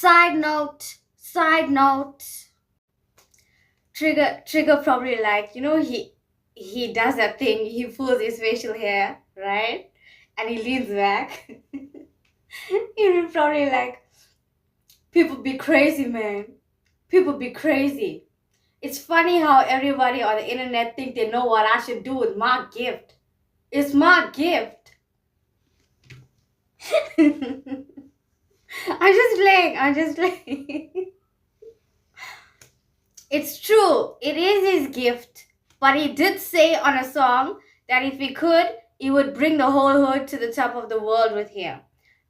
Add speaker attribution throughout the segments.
Speaker 1: Side note. Trigger probably like, he does that thing, he pulls his facial hair, right? And he leans back. He'll probably like, people be crazy, man. People be crazy. It's funny how everybody on the internet think they know what I should do with my gift. It's my gift. I'm just playing. It's true, it is his gift. But he did say on a song that if he could, he would bring the whole hood to the top of the world with him.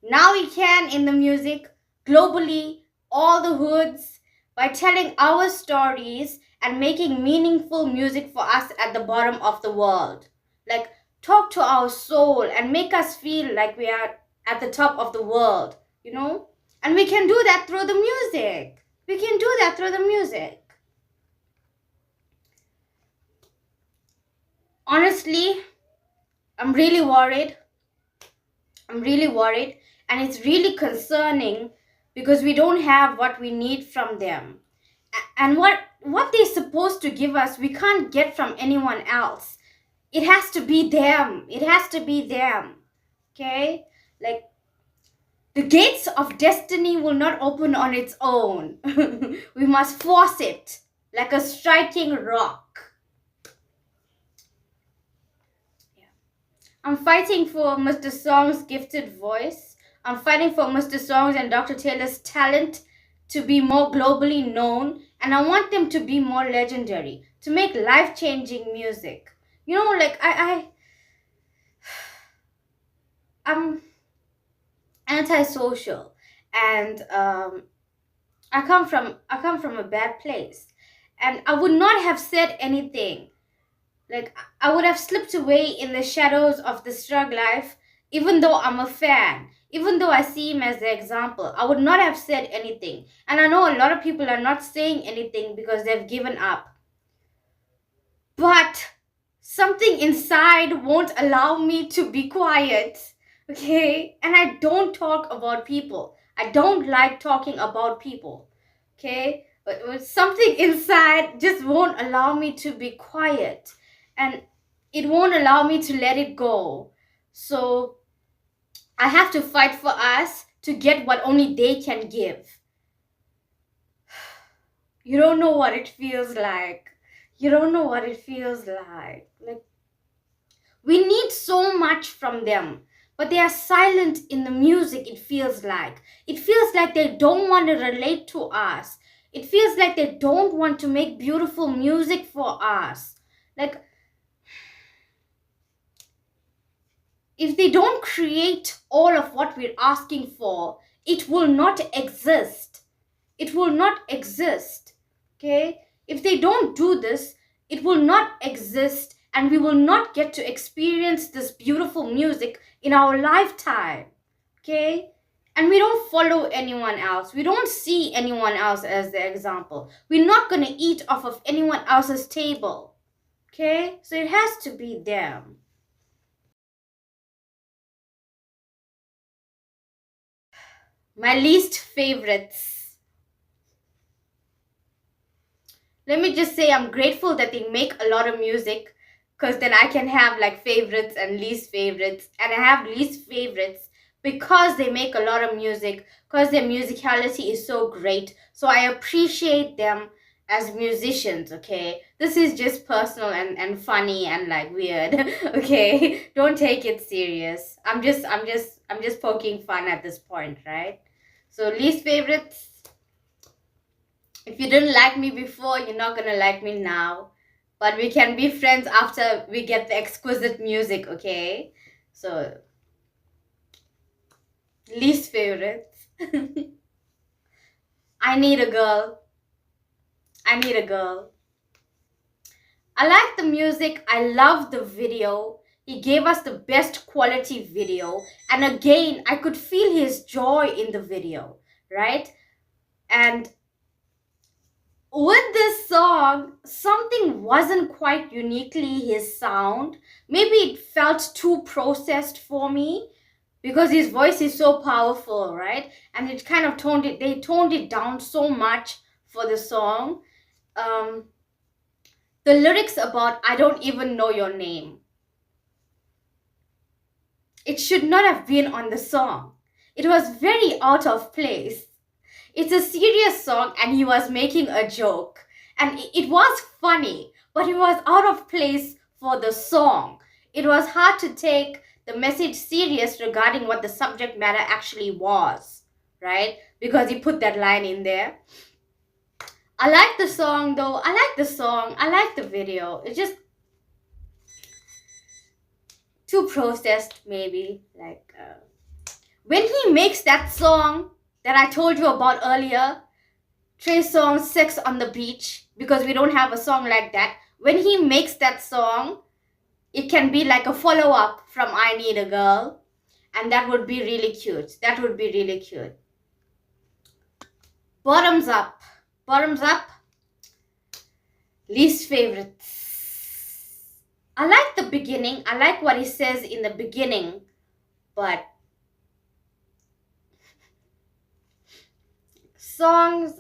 Speaker 1: Now he can in the music, globally, all the hoods, by telling our stories and making meaningful music for us at the bottom of the world. Like, talk to our soul and make us feel like we are at the top of the world, And we can do that through the music. Honestly, I'm really worried. And it's really concerning because we don't have what we need from them. And what they're supposed to give us, we can't get from anyone else. It has to be them. Okay? Like, the gates of destiny will not open on its own. We must force it like a striking rock. I'm fighting for Mr. Song's gifted voice. I'm fighting for Mr. Song's and Dr. Taylor's talent to be more globally known. And I want them to be more legendary, to make life-changing music. I'm antisocial. And I come from a bad place. And I would not have said anything. Like, I would have slipped away in the shadows of the Strugg life, even though I'm a fan, even though I see him as the example. I would not have said anything. And I know a lot of people are not saying anything because they've given up. But something inside won't allow me to be quiet, okay? And I don't talk about people. I don't like talking about people, okay? But something inside just won't allow me to be quiet. And it won't allow me to let it go. So I have to fight for us to get what only they can give. You don't know what it feels like. Like, we need so much from them. But they are silent in the music, it feels like. It feels like they don't want to relate to us. It feels like they don't want to make beautiful music for us. Like, if they don't create all of what we're asking for, it will not exist. Okay? If they don't do this, it will not exist, and we will not get to experience this beautiful music in our lifetime. Okay? And we don't follow anyone else. We don't see anyone else as the example. We're not going to eat off of anyone else's table. Okay? So it has to be them. My least favorites. Let me just say I'm grateful that they make a lot of music, because then I can have like favorites and least favorites. And I have least favorites because they make a lot of music, because their musicality is so great. So I appreciate them as musicians, okay? This is just personal and funny and like weird, okay? Don't take it serious. I'm just poking fun at this point, right? So least favorites. If you didn't like me before, you're not gonna like me now. But we can be friends after we get the exquisite music, okay? So, least favorites. I Need a Girl. I like the music. I love the video. He gave us the best quality video. And again, I could feel his joy in the video, right? And with this song, something wasn't quite uniquely his sound. Maybe it felt too processed for me, because his voice is so powerful, right? And it kind of they toned it down so much for the song. The lyrics about "I don't even know your name," it should not have been on the song. It was very out of place. It's a serious song and he was making a joke. And it was funny, but it was out of place for the song. It was hard to take the message serious regarding what the subject matter actually was, right? Because he put that line in there. I like the song though. I like the song. I like the video. It's just too processed, maybe. Like, when he makes that song that I told you about earlier, Trey Songz Sex on the Beach, because we don't have a song like that. When he makes that song, it can be like a follow-up from I Need a Girl. And that would be really cute. That would be really cute. Bottoms up. Bottoms up. Least favorites. I like the beginning. I like what he says in the beginning. But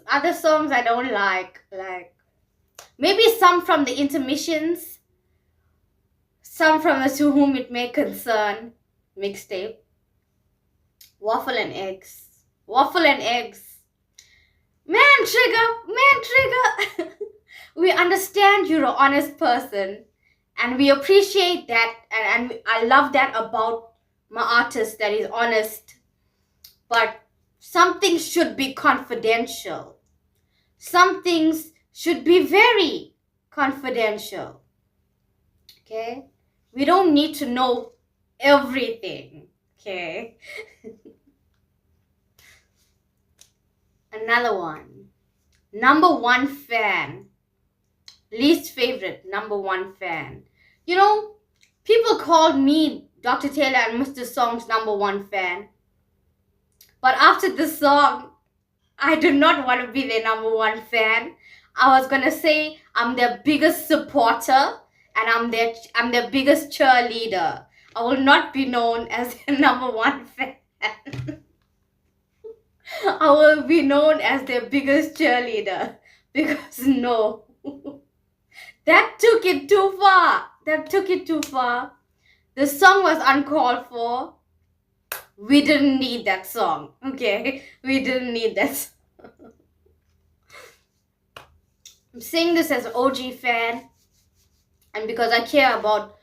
Speaker 1: other songs I don't like maybe some from the intermissions, some from the To Whom It May Concern mixtape. Waffle and eggs. Man Trigger. We understand you're an honest person, and we appreciate that, and I love that about my artist, that is honest. But some things should be confidential. Some things should be very confidential. Okay? We don't need to know everything. Okay? Another one. Number one fan. Least favorite, number one fan. You know, people called me Dr. Taylor and Mr. Song's number one fan. But after this song, I do not want to be their number one fan. I was gonna say I'm their biggest supporter and I'm their biggest cheerleader. I will not be known as their number one fan. I will be known as their biggest cheerleader, because no. That took it too far. The song was uncalled for. We didn't need that song. Okay? We didn't need that song. I'm saying this as an OG fan, and because I care about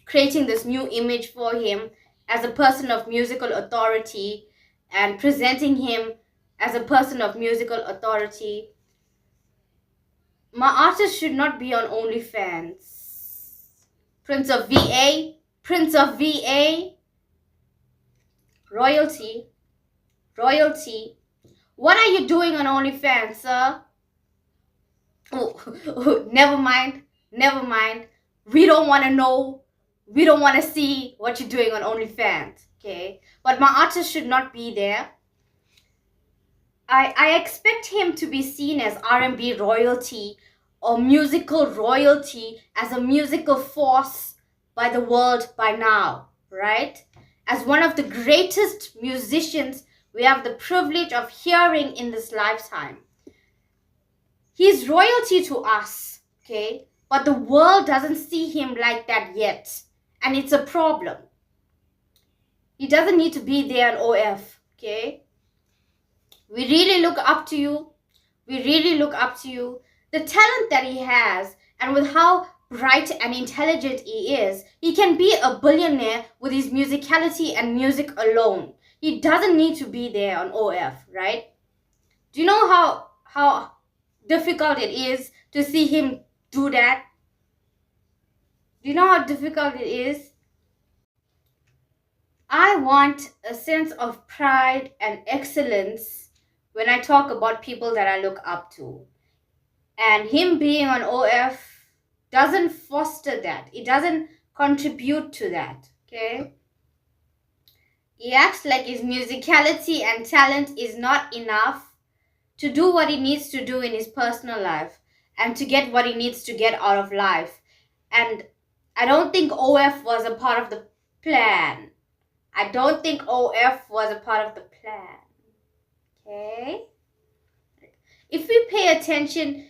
Speaker 1: creating this new image for him as a person of musical authority and presenting him as a person of musical authority. My artist should not be on OnlyFans. Prince of VA, royalty. What are you doing on OnlyFans, sir? Oh, never mind. We don't want to know. We don't want to see what you're doing on OnlyFans, okay? But my artist should not be there. I expect him to be seen as R&B royalty or musical royalty, as a musical force by the world by now, right? As one of the greatest musicians we have the privilege of hearing in this lifetime. He's royalty to us, okay? But the world doesn't see him like that yet. And it's a problem. He doesn't need to be there on OF, okay? We really look up to you. The talent that he has, and with how bright and intelligent he is, he can be a billionaire with his musicality and music alone. He doesn't need to be there on OF, right? Do you know how difficult it is to see him do that? Do you know how difficult it is? I want a sense of pride and excellence when I talk about people that I look up to. And him being on OF doesn't foster that. It doesn't contribute to that, okay? He acts like his musicality and talent is not enough to do what he needs to do in his personal life and to get what he needs to get out of life. And I don't think OF was a part of the plan. I don't think OF was a part of the plan. Okay? If we pay attention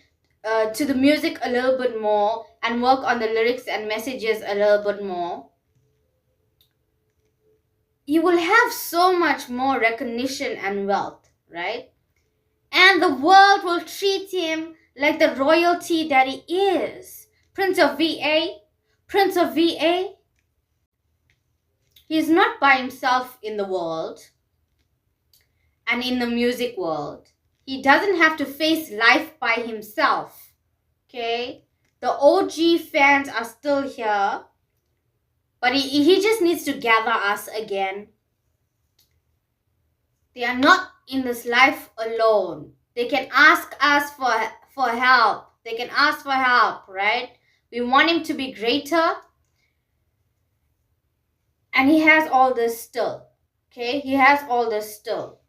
Speaker 1: to the music a little bit more and work on the lyrics and messages a little bit more, you will have so much more recognition and wealth, right? And the world will treat him like the royalty that he is. Prince of VA. Prince of VA. He is not by himself in the world and in the music world. He doesn't have to face life by himself. Okay? The OG fans are still here. But he just needs to gather us again. They are not in this life alone. They can ask us for help. They can ask for help, right? We want him to be greater. And he has all this still. Okay? He has all this still.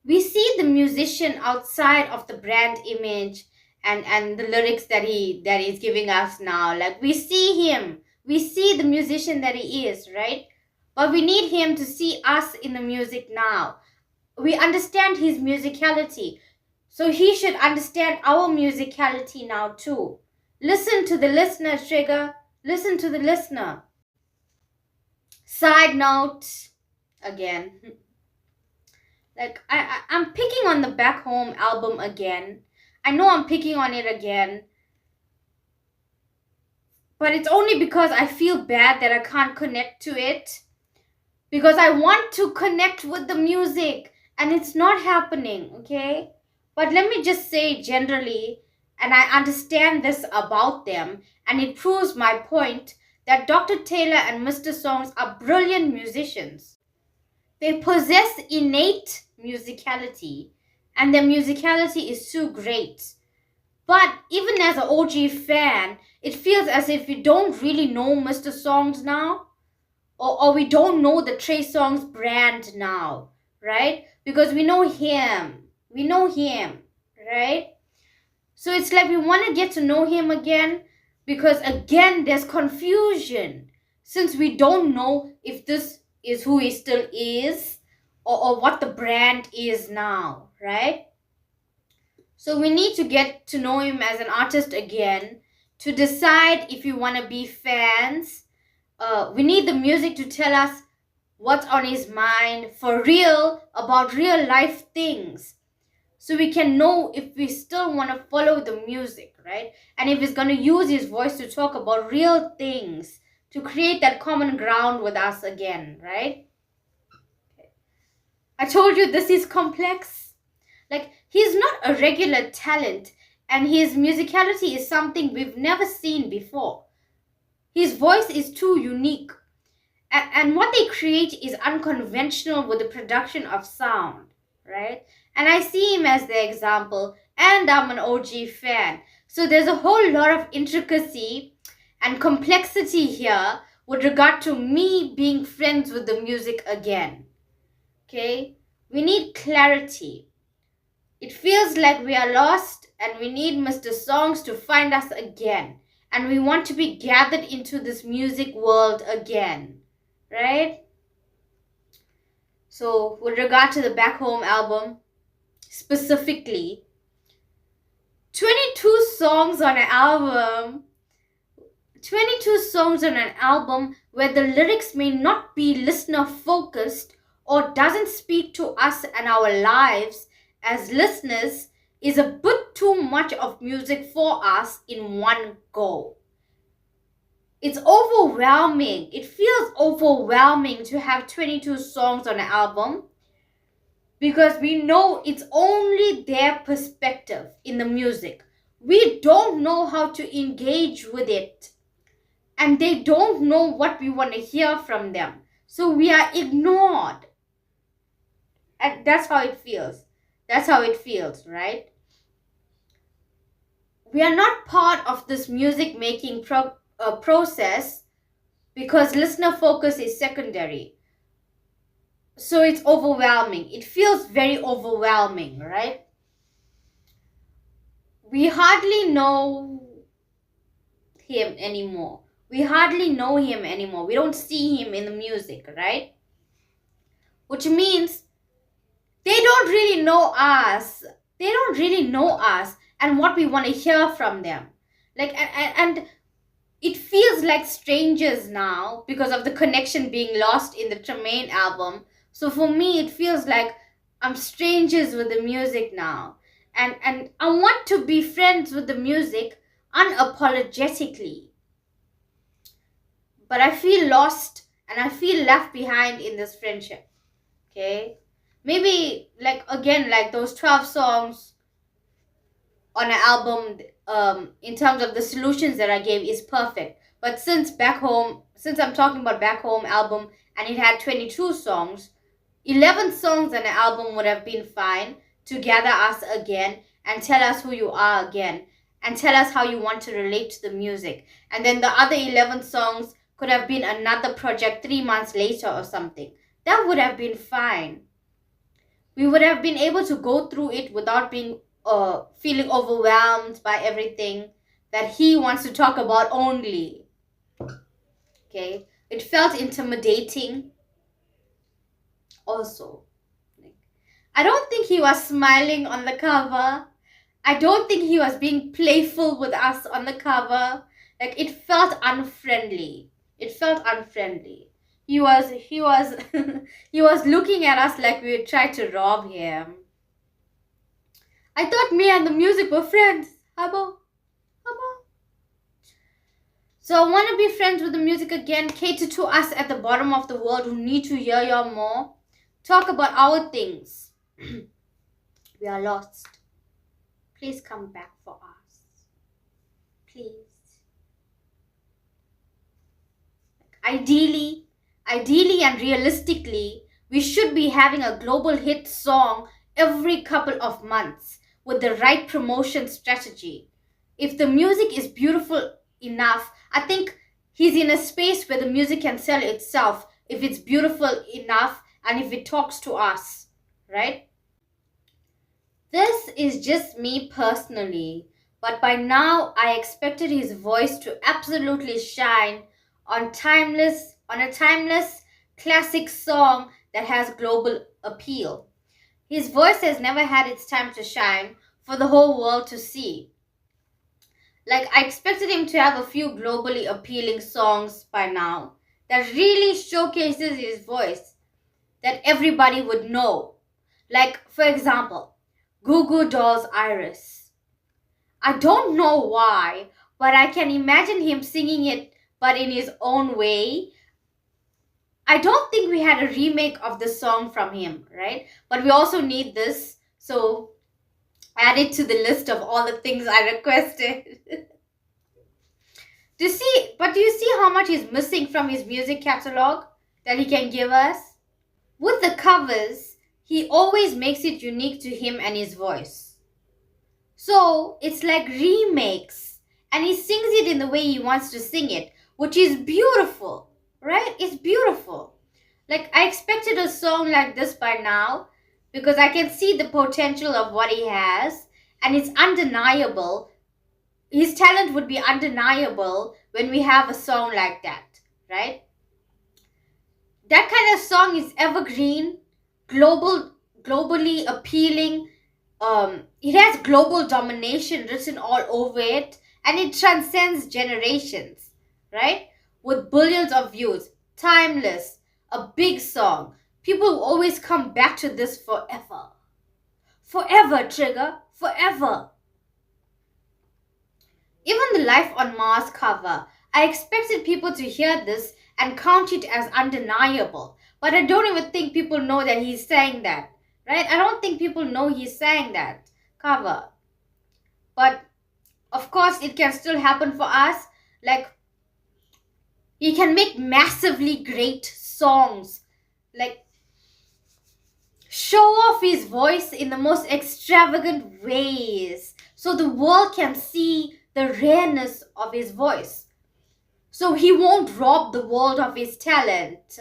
Speaker 1: We see the musician outside of the brand image and the lyrics that he's giving us now. Like, we see him. We see the musician that he is, right? But we need him to see us in the music now. We understand his musicality. So he should understand our musicality now too. Listen to the listener, Trigger. Listen to the listener. Side note, again. Like, I'm picking on the Back Home album again. I know I'm picking on it again. But it's only because I feel bad that I can't connect to it. Because I want to connect with the music. And it's not happening, okay? But let me just say generally, and I understand this about them, and it proves my point, that Dr. Taylor and Mr. Songz are brilliant musicians. They possess innate musicality, and their musicality is so great. But even as an OG fan, it feels as if we don't really know Mr. Songz now, or we don't know the Trey Songz brand now, right? Because we know him, right? So it's like we want to get to know him again, because again, there's confusion, since we don't know if this is who he still is, or what the brand is now, right? So we need to get to know him as an artist again, to decide if we want to be fans. We need the music to tell us what's on his mind for real, about real life things. So we can know if we still want to follow the music, right? And if he's going to use his voice to talk about real things, to create that common ground with us again, right? Okay. I told you this is complex. Like, he's not a regular talent, and his musicality is something we've never seen before. His voice is too unique. And what they create is unconventional with the production of sound, right? And I see him as the example, and I'm an OG fan. So there's a whole lot of intricacy and complexity here with regard to me being friends with the music again. Okay? We need clarity. It feels like we are lost, and we need Mr. Songz to find us again. And we want to be gathered into this music world again, right? So with regard to the Back Home album, specifically, 22 songs on an album. 22 songs on an album where the lyrics may not be listener focused or doesn't speak to us and our lives as listeners is a bit too much of music for us in one go. It's overwhelming. It feels overwhelming to have 22 songs on an album, because we know it's only their perspective in the music. We don't know how to engage with it, and they don't know what we want to hear from them. So we are ignored. And that's how it feels. That's how it feels, right? We are not part of this music making process because listener focus is secondary. So it's overwhelming. It feels very overwhelming, right? We hardly know him anymore. We hardly know him anymore. We don't see him in the music, right? Which means they don't really know us. They don't really know us and what we want to hear from them. Like, and it feels like strangers now because of the connection being lost in the Tremaine album. So for me, it feels like I'm strangers with the music now. And I want to be friends with the music unapologetically. But I feel lost and I feel left behind in this friendship. Okay? Maybe, like, again, like those 12 songs on an album, in terms of the solutions that I gave, is perfect. But since I'm talking about Back Home album, and it had 22 songs, 11 songs on an album would have been fine to gather us again and tell us who you are again and tell us how you want to relate to the music. And then the other 11 songs could have been another project 3 months later or something. That would have been fine. We would have been able to go through it without being feeling overwhelmed by everything that he wants to talk about only. Okay? It felt intimidating also. I don't think he was smiling on the cover. I don't think he was being playful with us on the cover. Like, it felt unfriendly. It felt unfriendly. He was he was looking at us like we would try to rob him. I thought me and the music were friends. Habo. So I want to be friends with the music again. Cater to us at the bottom of the world who need to hear y'all more. Talk about our things. We are lost. Please come back for us. Please. Ideally and realistically, we should be having a global hit song every couple of months with the right promotion strategy. If the music is beautiful enough, I think he's in a space where the music can sell itself if it's beautiful enough and if it talks to us, right? This is just me personally, but by now I expected his voice to absolutely shine on a timeless classic song that has global appeal. His voice has never had its time to shine for the whole world to see. Like, I expected him to have a few globally appealing songs by now that really showcases his voice that everybody would know. Like, for example, Goo Goo Dolls' Iris. I don't know why, but I can imagine him singing it, but in his own way. I don't think we had a remake of the song from him, right? But we also need this, so add it to the list of all the things I requested. Do you see how much he's missing from his music catalog that he can give us? With the covers, he always makes it unique to him and his voice. So it's like remakes, and he sings it in the way he wants to sing it, which is beautiful, right? It's beautiful. Like, I expected a song like this by now because I can see the potential of what he has, and it's undeniable. His talent would be undeniable when we have a song like that, right? That kind of song is evergreen, globally appealing. It has global domination written all over it, and it transcends generations, right? With billions of views, timeless, a big song. People will always come back to this forever. Forever, Trigger, forever. Even the Life on Mars cover, I expected people to hear this and count it as undeniable. But I don't even think people know that he's saying that, right? I don't think people know he's saying that cover. But, of course, it can still happen for us. Like, he can make massively great songs. Like, show off his voice in the most extravagant ways so the world can see the rareness of his voice. So he won't rob the world of his talent.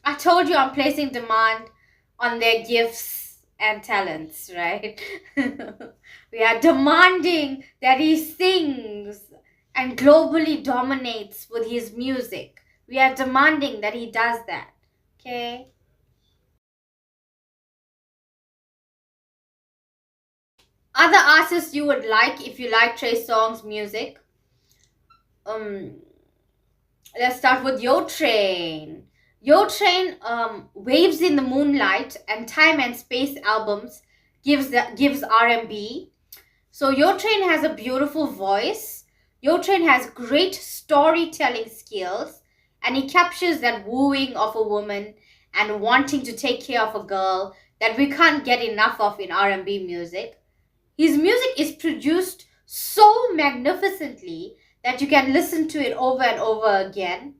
Speaker 1: I told you I'm placing demand on their gifts. and talents, right? We are demanding that he sings and globally dominates with his music. We are demanding that he does that. Okay? Other artists you would like if you like Trey Songz music? Um, let's start with Yo Train. Yo Train, Waves in the Moonlight and Time and Space albums gives R&B. So Yo Train has a beautiful voice. Yo Train has great storytelling skills, and he captures that wooing of a woman and wanting to take care of a girl that we can't get enough of in R&B music. His music is produced so magnificently that you can listen to it over and over again.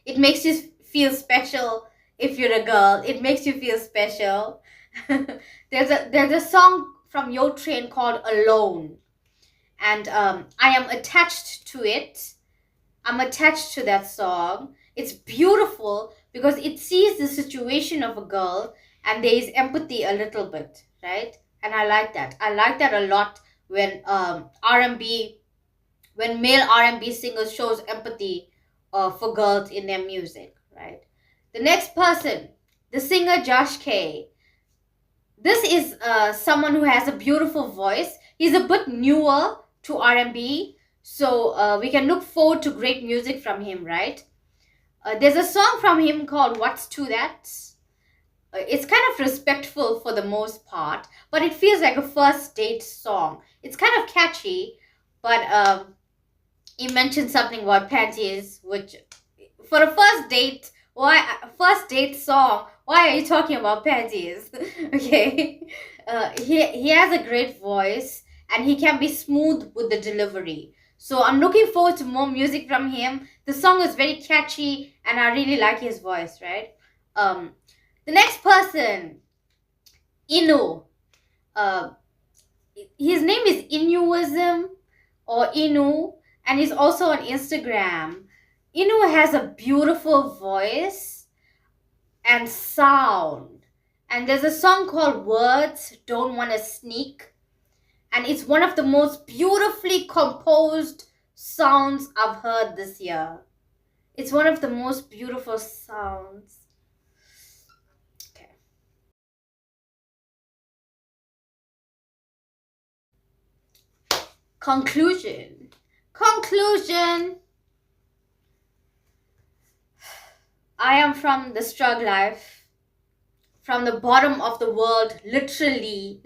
Speaker 1: It makes you feel special if you're a girl. It makes you feel special. There's a song from Yo Train called Alone. And I am attached to it. I'm attached to that song. It's beautiful because it sees the situation of a girl and there is empathy a little bit, right? And I like that. I like that a lot when R&B, when male R&B singers shows empathy for girls in their music, right? The next person, the singer Josh K. This is someone who has a beautiful voice. He's a bit newer to R&B, so we can look forward to great music from him, right? There's a song from him called What's To That? It's kind of respectful for the most part, but it feels like a first date song. It's kind of catchy, but he mentioned something about panties, which for a first date song, why are you talking about panties? Okay. He has a great voice and he can be smooth with the delivery. So I'm looking forward to more music from him. The song is very catchy and I really like his voice, right? The next person, Inu. His name is Inuism or Inu, and he's also on Instagram. Inu has a beautiful voice and sound. And there's a song called Words Don't Wanna Sneak. And it's one of the most beautifully composed sounds I've heard this year. It's one of the most beautiful sounds. Okay. Conclusion. I am from the Strugg life, from the bottom of the world, literally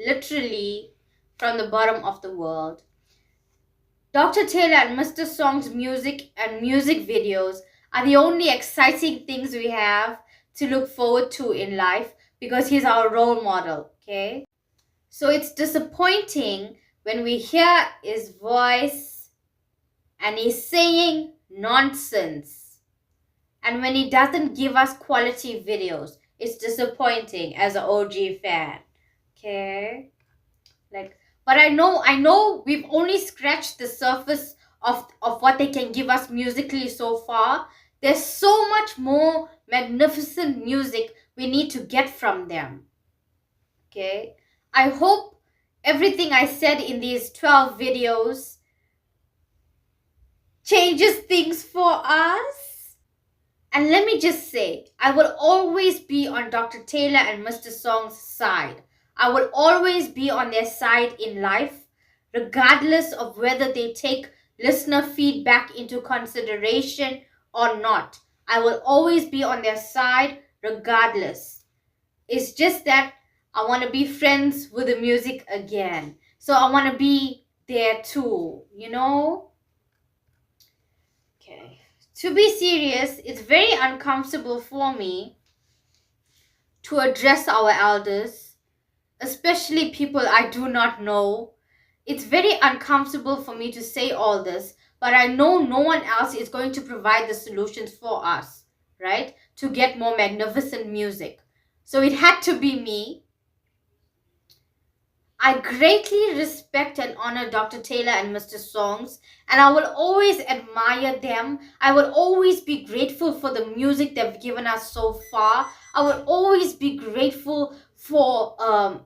Speaker 1: from the bottom of the world. Dr. Taylor and Mr. Song's music and music videos are the only exciting things we have to look forward to in life because he's our role model, okay? So it's disappointing when we hear his voice and he's saying nonsense. And when he doesn't give us quality videos, it's disappointing as an OG fan. Okay? But I know we've only scratched the surface of what they can give us musically so far. There's so much more magnificent music we need to get from them. Okay? I hope everything I said in these 12 videos changes things for us. And let me just say, I will always be on Dr. Taylor and Mr. Song's side. I will always be on their side in life, regardless of whether they take listener feedback into consideration or not. I will always be on their side regardless. It's just that I want to be friends with the music again. So I want to be there too, you know? Okay. To be serious, it's very uncomfortable for me to address our elders, especially people I do not know. It's very uncomfortable for me to say all this, but I know no one else is going to provide the solutions for us, right? To get more magnificent music. So it had to be me. I greatly respect and honor Dr. Taylor and Mr. Songz, and I will always admire them. I will always be grateful for the music they've given us so far. I will always be grateful for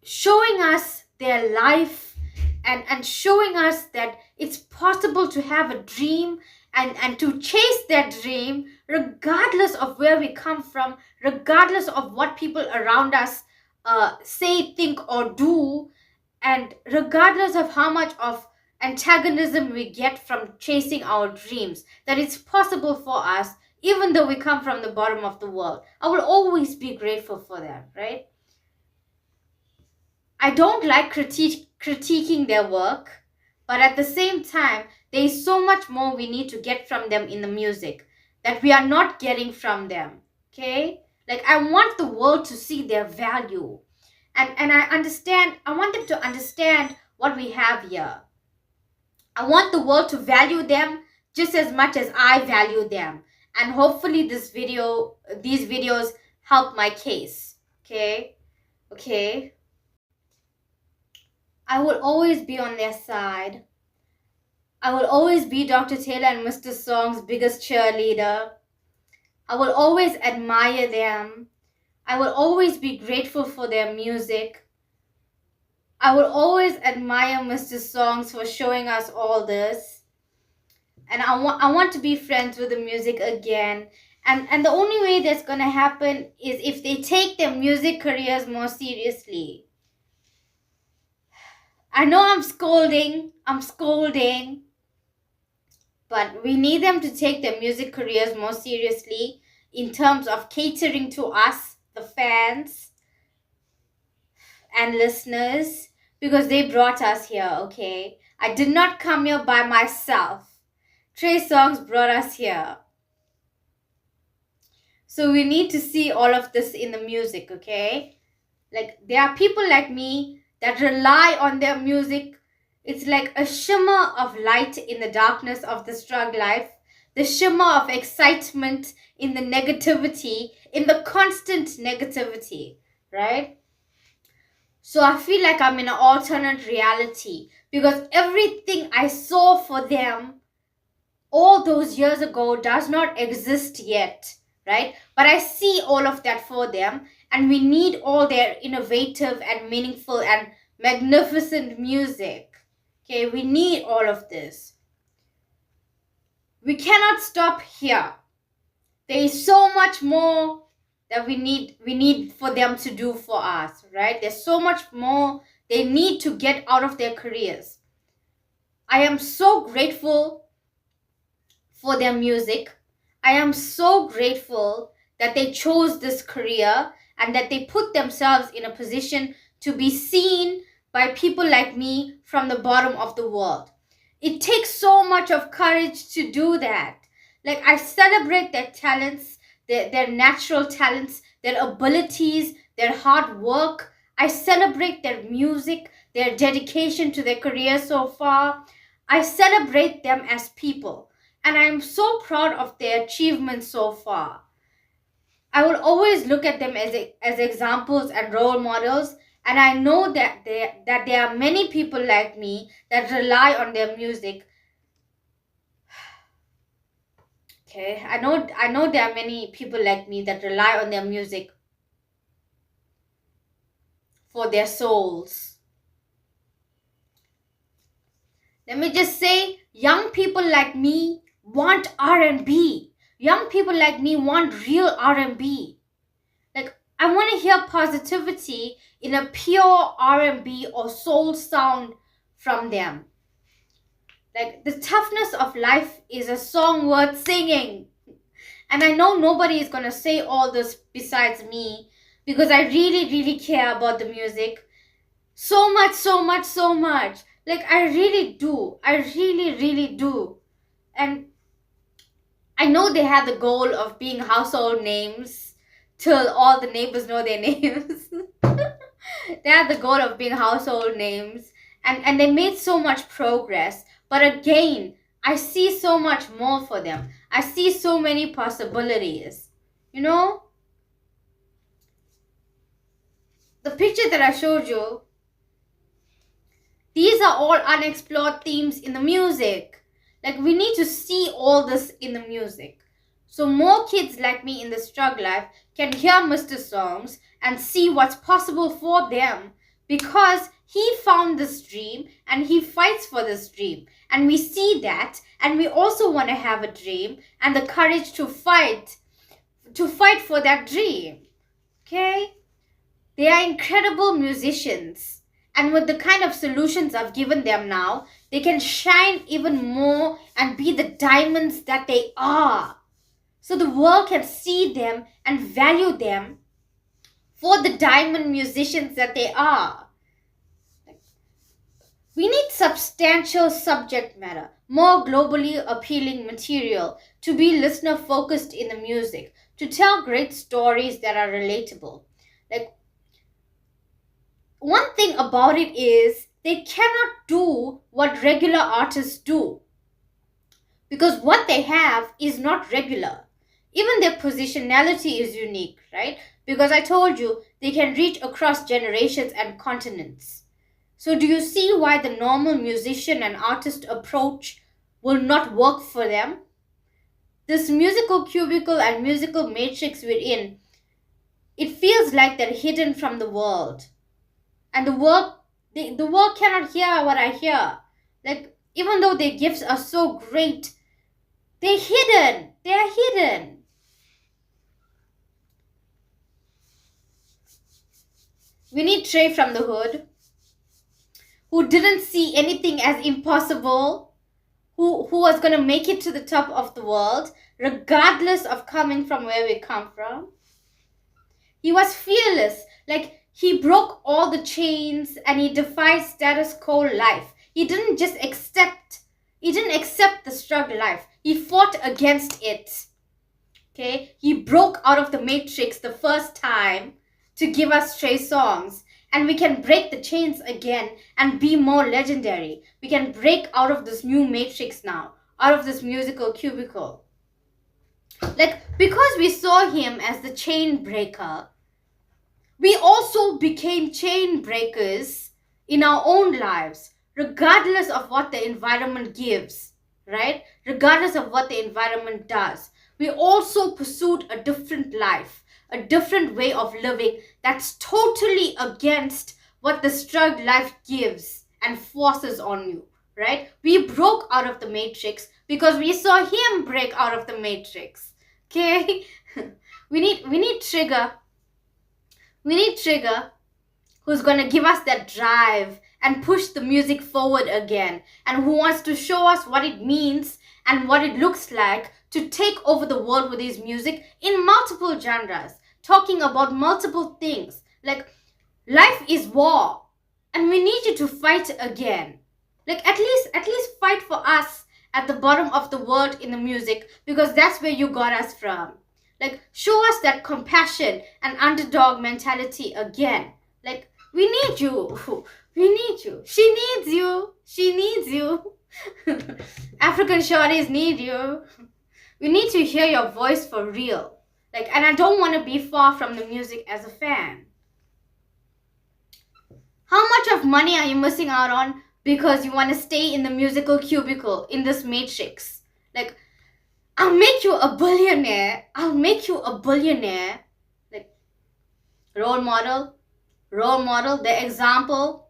Speaker 1: showing us their life and showing us that it's possible to have a dream and to chase that dream regardless of where we come from, regardless of what people around us say, think, or do, and regardless of how much of antagonism we get from chasing our dreams, that it's possible for us even though we come from the bottom of the world. I will always be grateful for that, right? I don't like critiquing their work, but at the same time, there is so much more we need to get from them in the music that we are not getting from them, okay? Like, I want the world to see their value. And I want them to understand what we have here. I want the world to value them just as much as I value them. And hopefully these videos help my case, okay? Okay. I will always be on their side. I will always be Dr. Taylor and Mr. Song's biggest cheerleader. I will always admire them. I will always be grateful for their music. I will always admire Mr. Songz for showing us all this. And I want to be friends with the music again. And the only way that's going to happen is if they take their music careers more seriously. I know I'm scolding, but we need them to take their music careers more seriously in terms of catering to us, the fans and listeners, because they brought us here, okay? I did not come here by myself. Trey Songz brought us here. So we need to see all of this in the music, okay? Like, there are people like me that rely on their music. It's like a shimmer of light in the darkness of the Strugg life, the shimmer of excitement in the negativity, in the constant negativity, right? So I feel like I'm in an alternate reality because everything I saw for them all those years ago does not exist yet, right? But I see all of that for them, and we need all their innovative and meaningful and magnificent music. Okay, we need all of this. We cannot stop here. There is so much more that we need for them to do for us, right? There's so much more they need to get out of their careers. I am so grateful for their music. I am so grateful that they chose this career and that they put themselves in a position to be seen by people like me from the bottom of the world. It takes so much of courage to do that. Like, I celebrate their talents, their natural talents, their abilities, their hard work. I celebrate their music, their dedication to their career so far. I celebrate them as people, and I am so proud of their achievements so far. I will always look at them as examples and role models, and I know that there are many people like me that rely on their music. Okay, I know there are many people like me that rely on their music for their souls. Let me just say, young people like me want R&B. Young people like me want real R&B. Like, I want to hear positivity in a pure R&B or soul sound from them. Like, the toughness of life is a song worth singing. And I know nobody is going to say all this besides me, because I really, really care about the music. So much, so much, so much. Like, I really do. I really, really do. And I know they had the goal of being household names till all the neighbors know their names. They had the goal of being household names. And they made so much progress. But again, I see so much more for them. I see so many possibilities. You know? The picture that I showed you, these are all unexplored themes in the music. Like, we need to see all this in the music. so more kids like me in the Strugg life can hear Mr. Songz and see what's possible for them, because he found this dream and he fights for this dream. And we see that, and we also want to have a dream and the courage to fight for that dream. Okay? They are incredible musicians. And with the kind of solutions I've given them now, they can shine even more and be the diamonds that they are. So the world can see them and value them for the diamond musicians that they are. We need substantial subject matter, more globally appealing material to be listener focused in the music, to tell great stories that are relatable. Like, one thing about it is they cannot do what regular artists do, because what they have is not regular. Even their positionality is unique, right? Because I told you they can reach across generations and continents. So do you see why the normal musician and artist approach will not work for them? This musical cubicle and musical matrix we're in, it feels like they're hidden from the world. And the world cannot hear what I hear. Like, even though their gifts are so great, they're hidden. They are hidden. We need Trey from the hood, who didn't see anything as impossible, who was going to make it to the top of the world, regardless of coming from where we come from. He was fearless. Like, he broke all the chains and he defied status quo life. He didn't accept the Strugg life. He fought against it. Okay? He broke out of the matrix the first time to give us Trey Songz. And we can break the chains again and be more legendary. We can break out of this new matrix now, out of this musical cubicle. Like, because we saw him as the chain breaker, we also became chain breakers in our own lives, regardless of what the environment gives, right? Regardless of what the environment does. We also pursued a different life, a different way of living that's totally against what the Strugg life gives and forces on you, right? We broke out of the matrix because we saw him break out of the matrix. Okay? We need Trigger. We need Trigger, who's going to give us that drive and push the music forward again, and who wants to show us what it means and what it looks like to take over the world with his music in multiple genres, talking about multiple things. Like, life is war, and we need you to fight again. Like, at least fight for us at the bottom of the world in the music, because that's where you got us from. Like, show us that compassion and underdog mentality again. Like, we need you. We need you. She needs you. She needs you. African shorties need you. We need to hear your voice for real. Like, and I don't want to be far from the music as a fan. How much of money are you missing out on because you want to stay in the musical cubicle, in this matrix? Like, I'll make you a billionaire. I'll make you a billionaire. Like, role model, the example.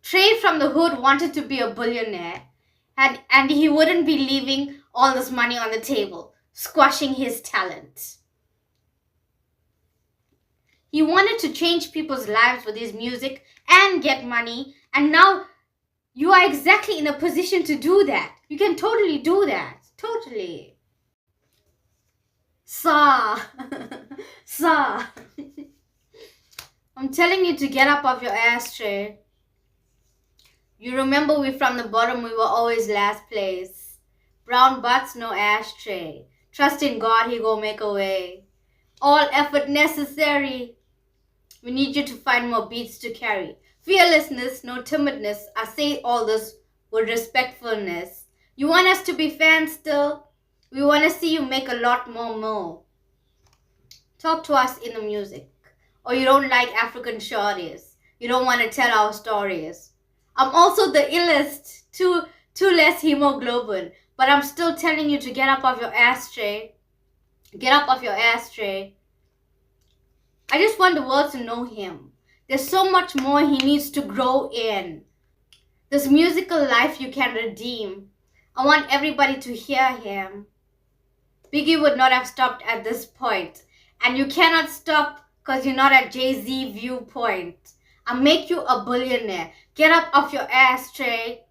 Speaker 1: Trey from the hood wanted to be a billionaire, and he wouldn't be leaving all this money on the table, squashing his talent. He wanted to change people's lives with his music and get money, and now you are exactly in a position to do that. You can totally do that. Totally. Saw. I'm telling you to get up off your ass, Trey. You remember we from the bottom, we were always last place. Brown butts, no ashtray. Trust in God, he go make a way. All effort necessary. We need you to find more beats to carry. Fearlessness, no timidness. I say all this with respectfulness. You want us to be fans still? We want to see you make a lot more. Talk to us in the music. Or you don't like African shorties. You don't want to tell our stories. I'm also the illest, too less hemoglobin. But I'm still telling you to get up off your ass, Trey. Get up off your ass, Trey. I just want the world to know him. There's so much more he needs to grow in. This musical life you can redeem. I want everybody to hear him. Biggie would not have stopped at this point. And you cannot stop because you're not at Jay-Z viewpoint. I'll make you a billionaire. Get up off your ass, Trey.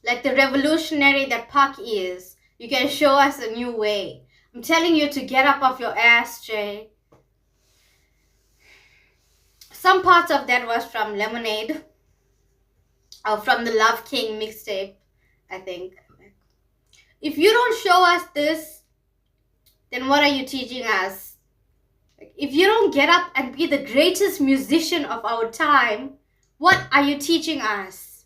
Speaker 1: Like the revolutionary that Pac is. You can show us a new way. I'm telling you to get up off your ass, Trey. Some parts of that was from Lemonade. Or from the Love King mixtape, I think. If you don't show us this, then what are you teaching us? If you don't get up and be the greatest musician of our time, what are you teaching us?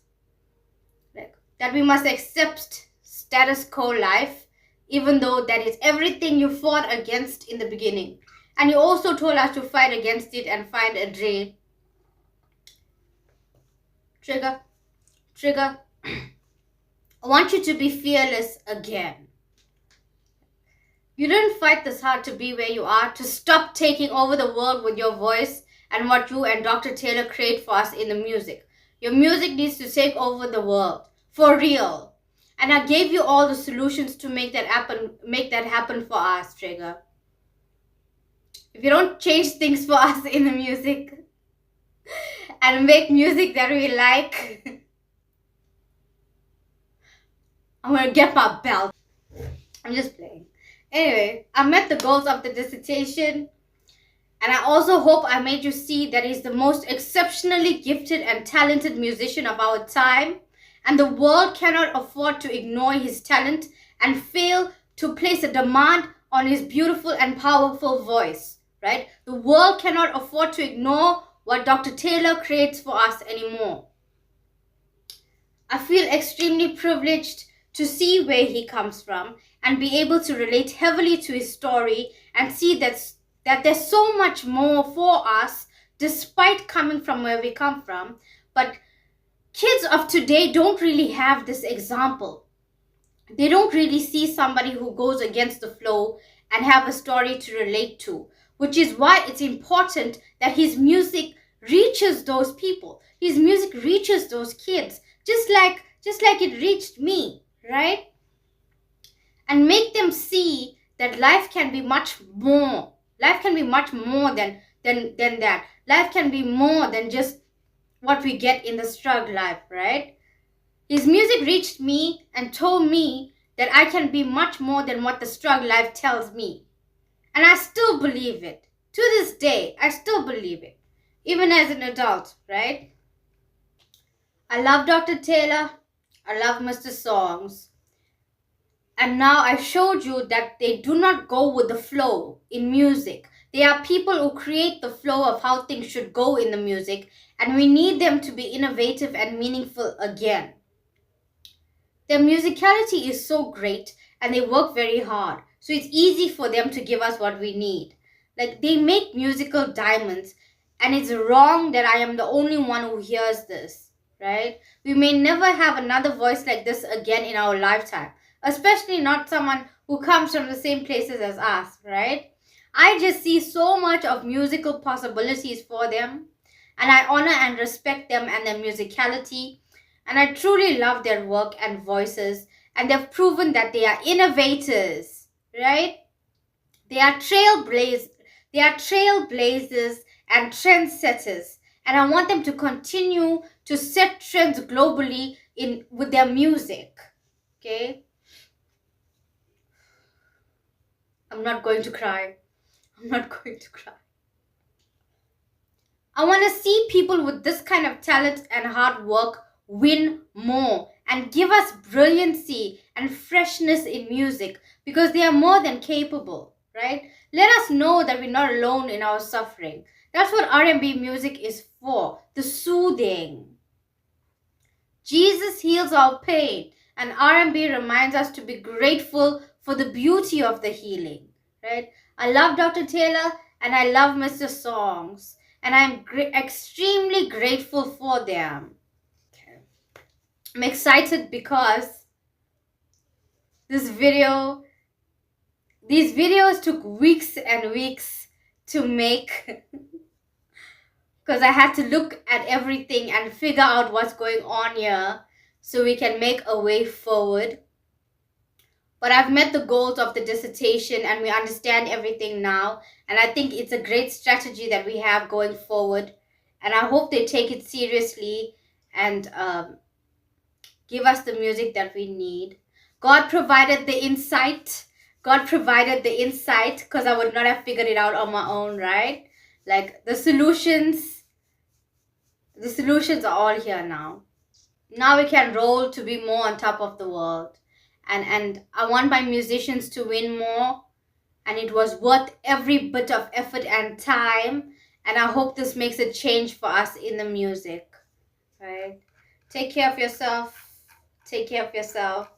Speaker 1: That we must accept status quo life, even though that is everything you fought against in the beginning. And you also told us to fight against it and find a dream. Trigger, I want you to be fearless again. You didn't fight this hard to be where you are, to stop taking over the world with your voice and what you and Dr. Taylor create for us in the music. Your music needs to take over the world, for real. And I gave you all the solutions to make that happen for us, Trigger. If you don't change things for us in the music and make music that we like, I'm gonna get my belt. I'm just playing. Anyway, I met the goals of the dissertation, and I also hope I made you see that he's the most exceptionally gifted and talented musician of our time, and the world cannot afford to ignore his talent and fail to place a demand on his beautiful and powerful voice, right? The world cannot afford to ignore what Dr. Taylor creates for us anymore. I feel extremely privileged to see where he comes from and be able to relate heavily to his story and see that there's so much more for us despite coming from where we come from. But kids of today don't really have this example. They don't really see somebody who goes against the flow and have a story to relate to, which is why it's important that his music reaches those people. His music reaches those kids, just like it reached me. Right? And make them see that life can be much more. Life can be much more than that. Life can be more than just what we get in the Strugg life, right? His music reached me and told me that I can be much more than what the Strugg life tells me. And I still believe it. To this day, I still believe it. Even as an adult, right? I love Dr. Taylor. I love Mr. Songz. And now I showed you that they do not go with the flow in music. They are people who create the flow of how things should go in the music, and we need them to be innovative and meaningful again. Their musicality is so great and they work very hard, so it's easy for them to give us what we need. Like, they make musical diamonds, and it's wrong that I am the only one who hears this. Right? We may never have another voice like this again in our lifetime, especially not someone who comes from the same places as us, right? I just see so much of musical possibilities for them, and I honor and respect them and their musicality, and I truly love their work and voices, and they've proven that they are innovators, right? They are trailblazers and trendsetters. And I want them to continue to set trends globally with their music. Okay? I'm not going to cry. I want to see people with this kind of talent and hard work win more and give us brilliancy and freshness in music, because they are more than capable, right? Let us know that we're not alone in our suffering. That's what R&B music is for, the soothing. Jesus heals our pain, and R&B reminds us to be grateful for the beauty of the healing, right? I love Dr. Taylor and I love Mr. Songz, and I'm extremely grateful for them. Okay. I'm excited because These videos took weeks and weeks to make because I had to look at everything and figure out what's going on here so we can make a way forward. But I've met the goals of the dissertation and we understand everything now. And I think it's a great strategy that we have going forward. And I hope they take it seriously and give us the music that we need. God provided the insight. God provided the insight because I would not have figured it out on my own, right? Like the solutions are all here now. Now we can roll to be more on top of the world. And I want my musicians to win more. And it was worth every bit of effort and time. And I hope this makes a change for us in the music. Right? Take care of yourself. Take care of yourself.